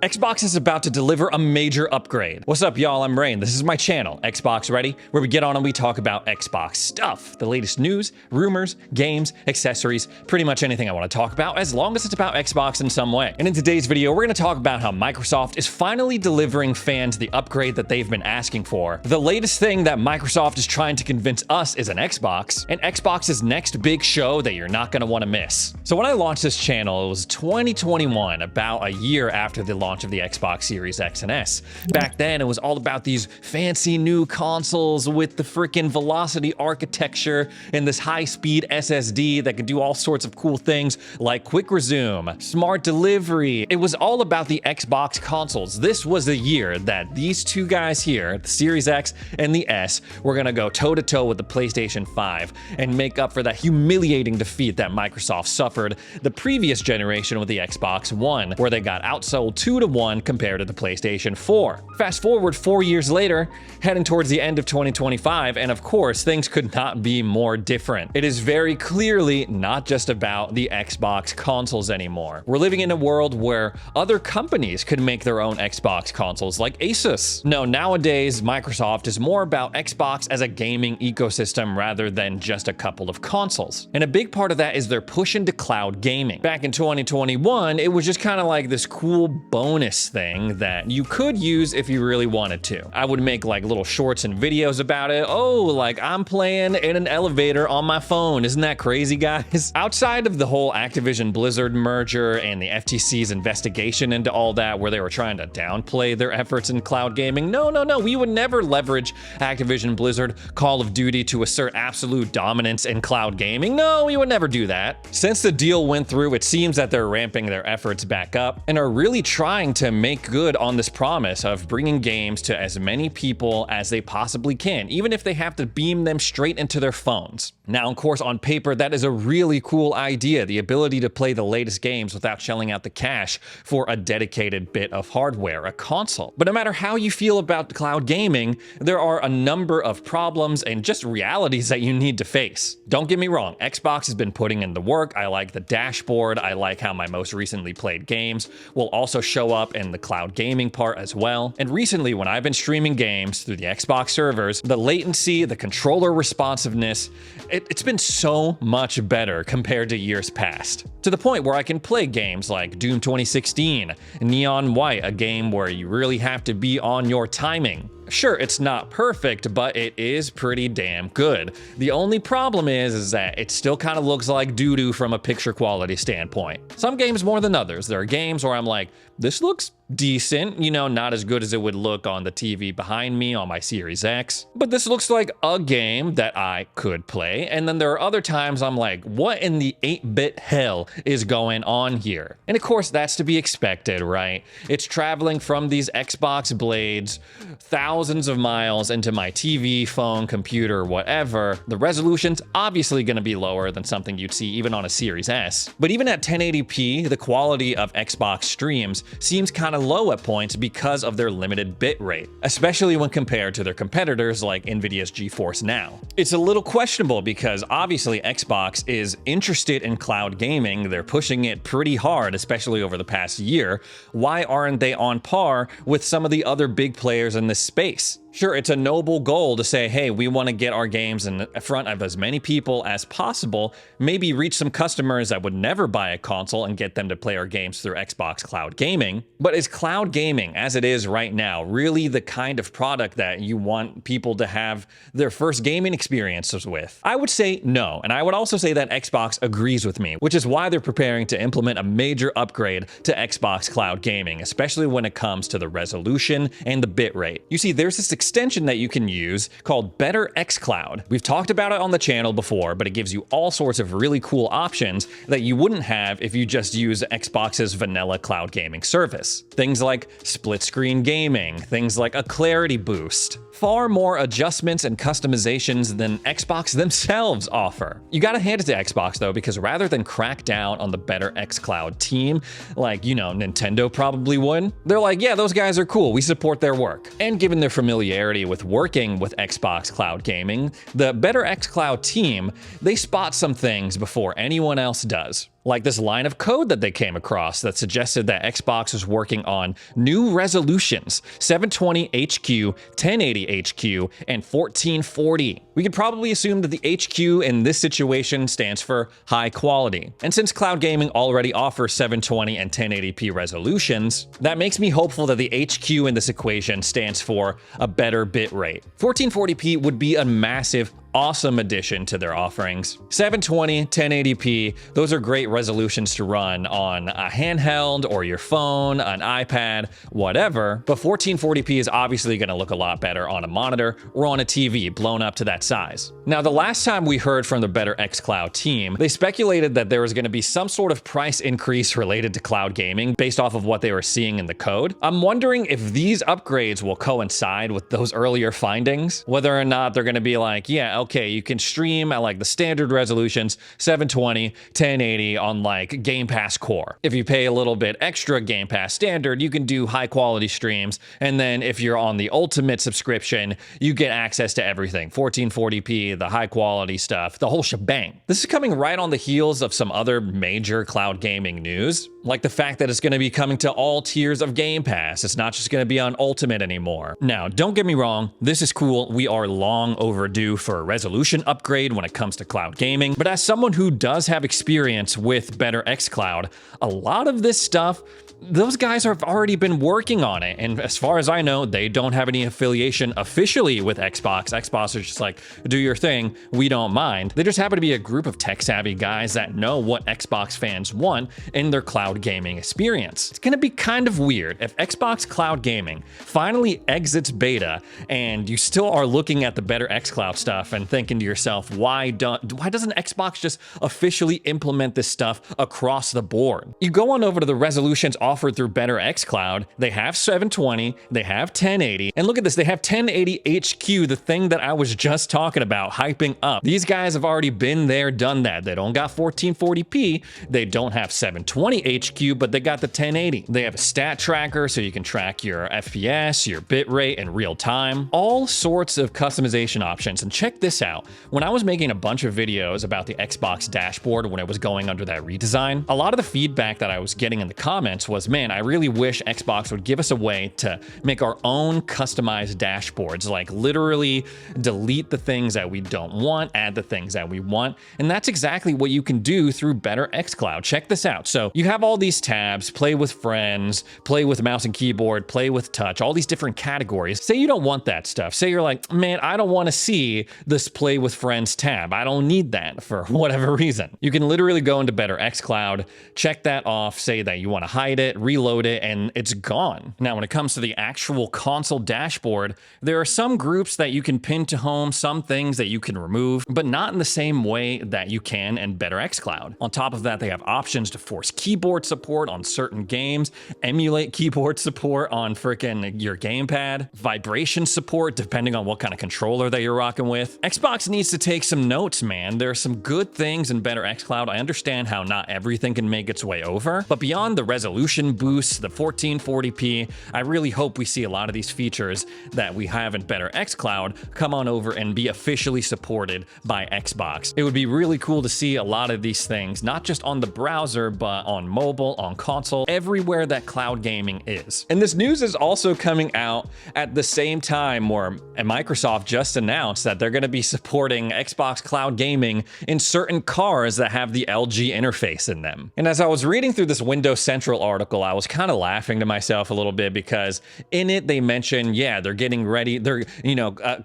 Xbox is about to deliver a major upgrade. What's up, y'all? I'm Rain. This is my channel, Xbox Ready, where we get on and we talk about Xbox stuff. The latest news, rumors, games, accessories, pretty much anything I want to talk about, as long as it's about Xbox in some way. And in today's video, we're going to talk about how Microsoft is finally delivering fans the upgrade that they've been asking for. The latest thing that Microsoft is trying to convince us is an Xbox, and Xbox's next big show that you're not going to want to miss. So when I launched this channel, it was 2021, about a year after the launch of the Xbox Series X and S. Back then, it was all about these fancy new consoles with the freaking Velocity architecture and this high-speed SSD that could do all sorts of cool things like quick resume, smart delivery. It was all about the Xbox consoles. This was the year that these two guys here, the Series X and the S, were gonna go toe-to-toe with the PlayStation 5 and make up for that humiliating defeat that Microsoft suffered the previous generation with the Xbox One, where they got outsold 2-1 compared to the PlayStation 4. Fast forward 4 years later, heading towards the end of 2025, and of course, things could not be more different. It is very clearly not just about the Xbox consoles anymore. We're living in a world where other companies could make their own Xbox consoles, like Asus. No, nowadays, Microsoft is more about Xbox as a gaming ecosystem rather than just a couple of consoles. And a big part of that is their push into cloud gaming. Back in 2021, it was just kind of like this cool bonus thing that you could use if you really wanted to. I would make like little shorts and videos about it. Oh, like I'm playing in an elevator on my phone. Isn't that crazy, guys? Outside of the whole Activision Blizzard merger and the FTC's investigation into all that, where they were trying to downplay their efforts in cloud gaming, no, we would never leverage Activision Blizzard Call of Duty to assert absolute dominance in cloud gaming. No, we would never do that. Since the deal went through, it seems that they're ramping their efforts back up and are really trying to make good on this promise of bringing games to as many people as they possibly can, even if they have to beam them straight into their phones. Now, of course, on paper, that is a really cool idea, the ability to play the latest games without shelling out the cash for a dedicated bit of hardware, a console. But no matter how you feel about cloud gaming, there are a number of problems and just realities that you need to face. Don't get me wrong, Xbox has been putting in the work. I like the dashboard. I like how my most recently played games will also show up in the cloud gaming part as well. And recently, when I've been streaming games through the Xbox servers, the latency, the controller responsiveness, it's been so much better compared to years past. To the point where I can play games like Doom 2016, Neon White, a game where you really have to be on your timing. Sure, it's not perfect, but it is pretty damn good. The only problem is that it still kind of looks like doo-doo from a picture quality standpoint. Some games more than others. There are games where I'm like, this looks decent, you know, not as good as it would look on the TV behind me on my Series X, but this looks like a game that I could play. And then there are other times I'm like, what in the 8-bit hell is going on here? And of course, that's to be expected, right? It's traveling from these Xbox blades thousands of miles into my TV, phone, computer, whatever. The resolution's obviously going to be lower than something you'd see even on a Series S. But even at 1080p, the quality of Xbox streams seems kind of low at points because of their limited bit rate, especially when compared to their competitors like Nvidia's GeForce Now. It's a little questionable because obviously Xbox is interested in cloud gaming. They're pushing it pretty hard, especially over the past year. Why aren't they on par with some of the other big players in this space? Sure, it's a noble goal to say, hey, we want to get our games in front of as many people as possible, maybe reach some customers that would never buy a console and get them to play our games through Xbox Cloud Gaming. But is cloud gaming, as it is right now, really the kind of product that you want people to have their first gaming experiences with? I would say no, and I would also say that Xbox agrees with me, which is why they're preparing to implement a major upgrade to Xbox Cloud Gaming, especially when it comes to the resolution and the bitrate. You see, there's this extension that you can use called Better xCloud. We've talked about it on the channel before, but it gives you all sorts of really cool options that you wouldn't have if you just use Xbox's vanilla cloud gaming service. Things like split screen gaming, things like a clarity boost. Far more adjustments and customizations than Xbox themselves offer. You gotta hand it to Xbox though, because rather than crack down on the Better xCloud team, like, you know, Nintendo probably would, they're like, yeah, those guys are cool, we support their work. And given their familiarity with working with Xbox Cloud Gaming, the Better xCloud team, they spot some things before anyone else does. Like this line of code that they came across that suggested that Xbox is working on new resolutions, 720 HQ, 1080 HQ, and 1440. We could probably assume that the HQ in this situation stands for high quality. And since cloud gaming already offers 720 and 1080p resolutions, that makes me hopeful that the HQ in this equation stands for a better bit rate. 1440p would be a massive, awesome addition to their offerings. 720, 1080p, those are great resolutions to run on a handheld or your phone, an iPad, whatever, but 1440p is obviously going to look a lot better on a monitor or on a TV blown up to that size. Now, the last time we heard from the Better xCloud team, they speculated that there was going to be some sort of price increase related to cloud gaming based off of what they were seeing in the code. I'm wondering if these upgrades will coincide with those earlier findings, whether or not they're going to be like, yeah, okay, you can stream at like the standard resolutions, 720, 1080 on like Game Pass Core. If you pay a little bit extra Game Pass Standard, you can do high quality streams. And then if you're on the Ultimate subscription, you get access to everything, 1440p, the high quality stuff, the whole shebang. This is coming right on the heels of some other major cloud gaming news, like the fact that it's going to be coming to all tiers of Game Pass. It's not just going to be on Ultimate anymore. Now, don't get me wrong, this is cool. We are long overdue for a resolution upgrade when it comes to cloud gaming, but as someone who does have experience with Better xCloud, a lot of this stuff, those guys have already been working on it, and as far as I know, they don't have any affiliation officially with Xbox. Xbox is just like, do your thing, we don't mind. They just happen to be a group of tech-savvy guys that know what Xbox fans want in their cloud gaming experience. It's gonna be kind of weird if Xbox Cloud Gaming finally exits beta and you still are looking at the Better xCloud stuff and thinking to yourself, why doesn't Xbox just officially implement this stuff across the board? You go on over to the resolutions offered through Better xCloud, they have 720, they have 1080, and look at this, they have 1080 HQ, the thing that I was just talking about, hyping up. These guys have already been there, done that. They don't got 1440p, they don't have 720 HQ, but they got the 1080. They have a stat tracker so you can track your FPS, your bitrate in real time, all sorts of customization options. And check this out. When I was making a bunch of videos about the Xbox dashboard when it was going under that redesign, a lot of the feedback that I was getting in the comments was, man, I really wish Xbox would give us a way to make our own customized dashboards, like literally delete the things that we don't want, add the things that we want. And that's exactly what you can do through Better xCloud. Check this out. So you have all these tabs, play with friends, play with mouse and keyboard, play with touch, all these different categories. Say you don't want that stuff. Say you're like, man, I don't want to see this play with friends tab. I don't need that for whatever reason. You can literally go into Better xCloud, check that off, say that you want to hide it, reload it, and it's gone. Now, when it comes to the actual console dashboard, there are some groups that you can pin to home, some things that you can remove, but not in the same way that you can in Better xCloud. On top of that, they have options to force keyboard support on certain games, emulate keyboard support on freaking your gamepad, vibration support depending on what kind of controller that you're rocking with. Xbox needs to take some notes, man. There are some good things in Better xCloud. I understand how not everything can make its way over, but beyond the resolution boost, the 1440p, I really hope we see a lot of these features that we have in Better xCloud come on over and be officially supported by Xbox. It would be really cool to see a lot of these things, not just on the browser, but on mobile, on console, everywhere that cloud gaming is. And this news is also coming out at the same time where Microsoft just announced that they're going to be supporting Xbox Cloud Gaming in certain cars that have the LG interface in them. And as I was reading through this Windows Central article, I was kind of laughing to myself a little bit because in it they mentioned, yeah, they're getting ready.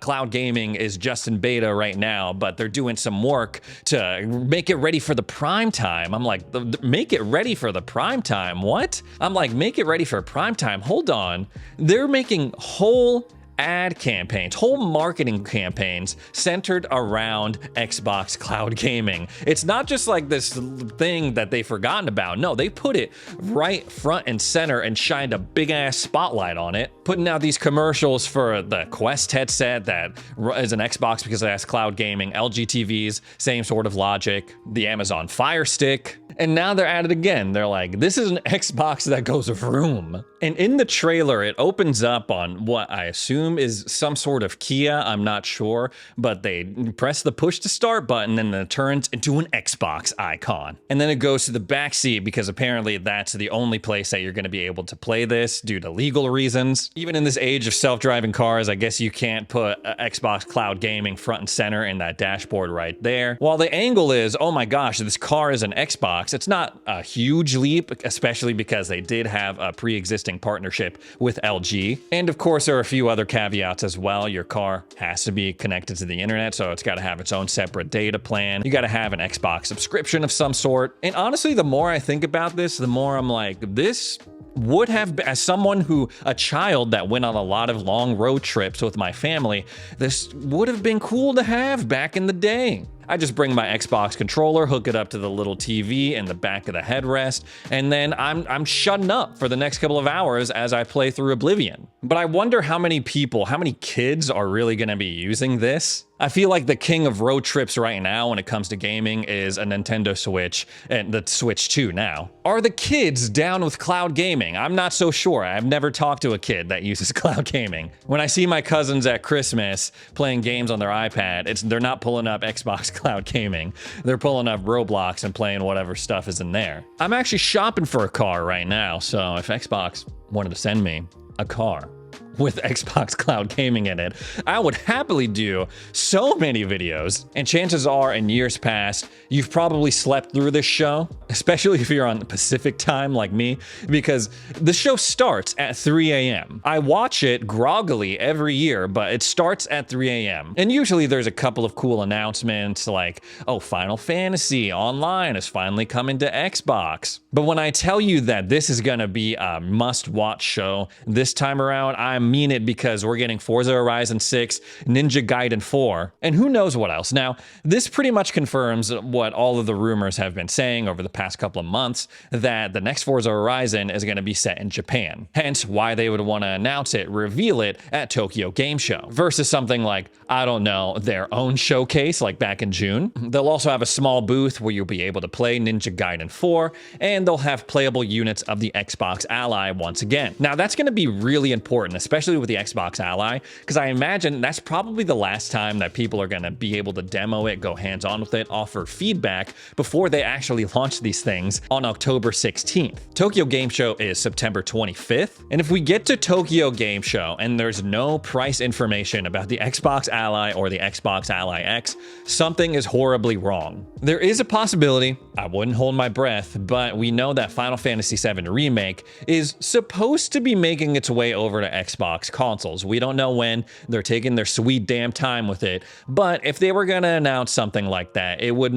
Cloud gaming is just in beta right now, but they're doing some work to make it ready for the prime time. I'm like, make it ready for the prime time? What? I'm like, make it ready for prime time? Hold on. They're making whole ad campaigns, whole marketing campaigns centered around Xbox Cloud Gaming. It's not just like this thing that they've forgotten about. No, they put it right front and center and shined a big ass spotlight on it, putting out these commercials for the Quest headset that is an Xbox because it has cloud gaming, LG TVs, same sort of logic, the Amazon Fire Stick. And now they're at it again. They're like, this is an Xbox that goes vroom. And in the trailer, it opens up on what I assume assume is some sort of Kia, I'm not sure, but they press the push to start button and then it turns into an Xbox icon. And then it goes to the back seat because apparently that's the only place that you're going to be able to play this due to legal reasons. Even in this age of self-driving cars, I guess you can't put Xbox Cloud Gaming front and center in that dashboard right there. While the angle is, oh my gosh, this car is an Xbox, it's not a huge leap, especially because they did have a pre-existing partnership with LG. And of course, there are a few other caveats as well. Your car has to be connected to the internet, so it's got to have its own separate data plan. You got to have an Xbox subscription of some sort. And honestly, the more I think about this, the more I'm like, this would have been, as someone who, a child that went on a lot of long road trips with my family, this would have been cool to have back in the day. I just bring my Xbox controller, hook it up to the little TV in the back of the headrest, and then I'm shutting up for the next couple of hours as I play through Oblivion. But I wonder how many people, how many kids are really going to be using this? I feel like the king of road trips right now when it comes to gaming is a Nintendo Switch, and the Switch 2 now. Are the kids down with cloud gaming? I'm not so sure. I've never talked to a kid that uses cloud gaming. When I see my cousins at Christmas playing games on their iPad, they're not pulling up Xbox Cloud Gaming. They're pulling up Roblox and playing whatever stuff is in there. I'm actually shopping for a car right now, so if Xbox wanted to send me a car with Xbox Cloud Gaming in it, I would happily do so many videos. And chances are, in years past, you've probably slept through this show, especially if you're on Pacific time like me, because the show starts at 3 a.m. I watch it groggily every year, but it starts at 3 a.m. And usually there's a couple of cool announcements like, oh, Final Fantasy Online is finally coming to Xbox. But when I tell you that this is gonna be a must-watch show this time around, I mean it, because we're getting Forza Horizon 6, Ninja Gaiden 4, and who knows what else. Now, this pretty much confirms what all of the rumors have been saying over the past couple of months, that the next Forza Horizon is going to be set in Japan. Hence why they would want to announce it, reveal it at Tokyo Game Show, versus something like, I don't know, their own showcase like back in June. They'll also have a small booth where you'll be able to play Ninja Gaiden 4, and they'll have playable units of the Xbox Ally once again. Now, that's going to be really important, especially with the Xbox Ally, because I imagine that's probably the last time that people are going to be able to demo it, go hands-on with it, offer feedback before they actually launch these things on October 16th. Tokyo Game Show is September 25th, and if we get to Tokyo Game Show and there's no price information about the Xbox Ally or the Xbox Ally X, something is horribly wrong. There is a possibility, I wouldn't hold my breath, but we know that Final Fantasy VII Remake is supposed to be making its way over to Xbox consoles. We don't know when. They're taking their sweet damn time with it, but if they were going to announce something like that, it would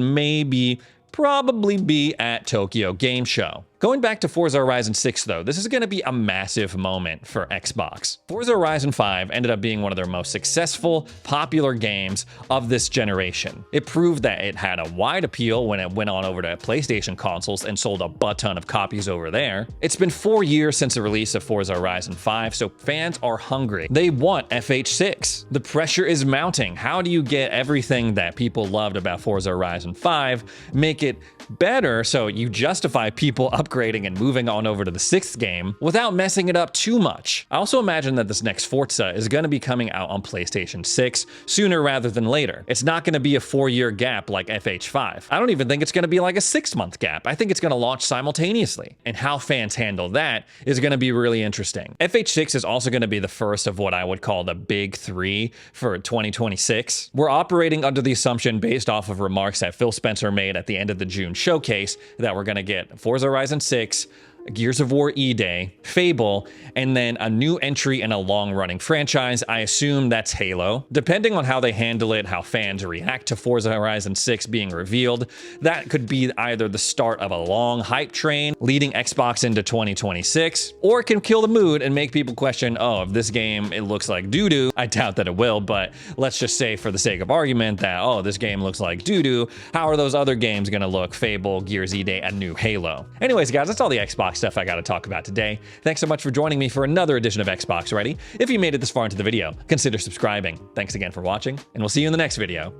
probably be at Tokyo Game Show. Going back to Forza Horizon 6 though, this is going to be a massive moment for Xbox. Forza Horizon 5 ended up being one of their most successful, popular games of this generation. It proved that it had a wide appeal when it went on over to PlayStation consoles and sold a butt ton of copies over there. It's been 4 years since the release of Forza Horizon 5, so fans are hungry. They want FH6. The pressure is mounting. How do you get everything that people loved about Forza Horizon 5, make it better so you justify people upgrading and moving on over to the 6th game without messing it up too much? I also imagine that this next Forza is going to be coming out on PlayStation 6 sooner rather than later. It's not going to be a 4-year gap like FH5. I don't even think it's going to be like a 6-month gap. I think it's going to launch simultaneously. And how fans handle that is going to be really interesting. FH6 is also going to be the first of what I would call the big 3 for 2026. We're operating under the assumption, based off of remarks that Phil Spencer made at the end of the June showcase, that we're going to get Forza Horizon 6, Gears of War E-Day, Fable, and then a new entry in a long-running franchise. I assume that's Halo. Depending on how they handle it, how fans react to Forza Horizon 6 being revealed, that could be either the start of a long hype train leading Xbox into 2026, or it can kill the mood and make people question, oh, if this game, it looks like doo-doo. I doubt that it will, but let's just say for the sake of argument that, oh, this game looks like doo-doo, how are those other games gonna look? Fable, Gears E-Day, and new Halo. Anyways, guys, that's all the Xbox stuff I got to talk about today. Thanks so much for joining me for another edition of Xbox Ready. If you made it this far into the video, consider subscribing. Thanks again for watching, and we'll see you in the next video.